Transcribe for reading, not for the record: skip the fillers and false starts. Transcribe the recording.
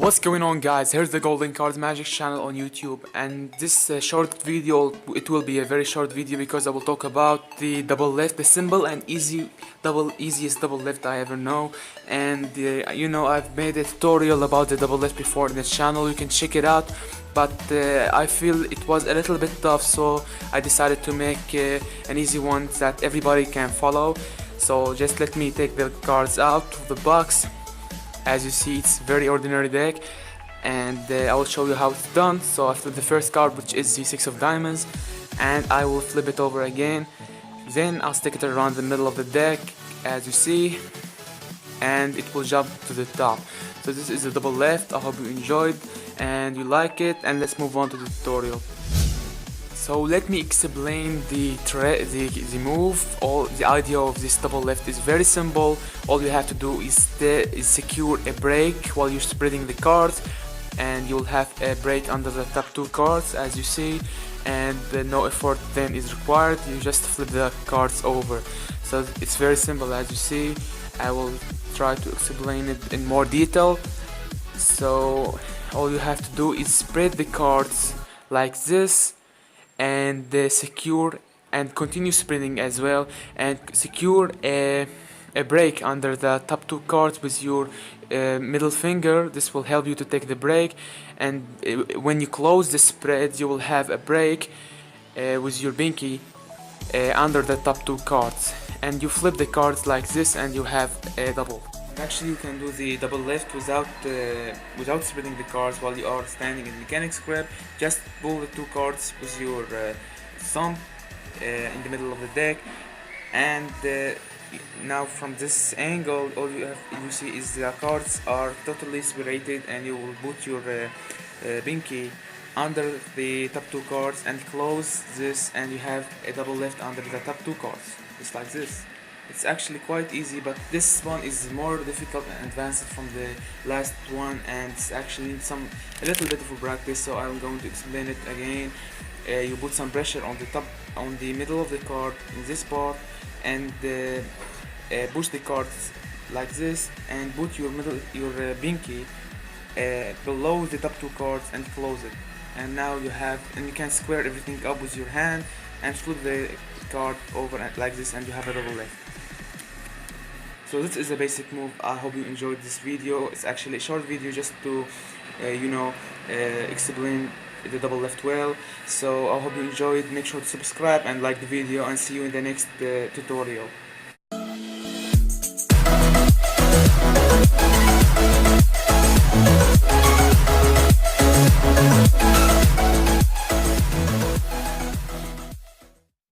What's going on, guys? Here's the Golden Cards Magic channel on YouTube, and this short video, it will be a very short video because I will talk about the double lift, the simple and easiest double lift I ever know. And I've made a tutorial about the double lift before in the channel, you can check it out, but I feel it was a little bit tough, so I decided to make an easy one that everybody can follow. So just let me take the cards out of the box. As you see, it's very ordinary deck, and I will show you how it's done. So I flip the first card, which is the 6 of diamonds, and I will flip it over again. Then I'll stick it around the middle of the deck, as you see, and it will jump to the top. So this is a double left. I hope you enjoyed and you like it, and let's move on to the tutorial. So let me explain the move. The idea of this double left is very simple. All you have to do is secure a break while you're spreading the cards, and you'll have a break under the top two cards, as you see, and no effort then is required. You just flip the cards over. So it's very simple, as you see. I will try to explain it in more detail. So all you have to do is spread the cards like this, and secure and continue spreading as well, and secure a break under the top two cards with your middle finger. This will help you to take the break, and when you close the spread you will have a break with your pinky under the top two cards, and you flip the cards like this and you have a double. Actually, you can do the double lift without spreading the cards while you are standing in mechanics grip. Just pull the two cards with your thumb in the middle of the deck, and now from this angle, all you see is the cards are totally separated, and you will put your pinky under the top two cards and close this, and you have a double lift under the top two cards, just like this. It's actually quite easy, but this one is more difficult and advanced from the last one, and it's actually a little bit of practice, so I'm going to explain it again. You put some pressure on the middle of the card in this part, and push the cards like this, and put your pinky below the top two cards and close it. And now you can square everything up with your hand and flip the card over like this, and you have a double lift. So this is a basic move. I hope you enjoyed this video. It's actually a short video just to explain the double left well. So I hope you enjoyed. Make sure to subscribe and like the video, and see you in the next tutorial.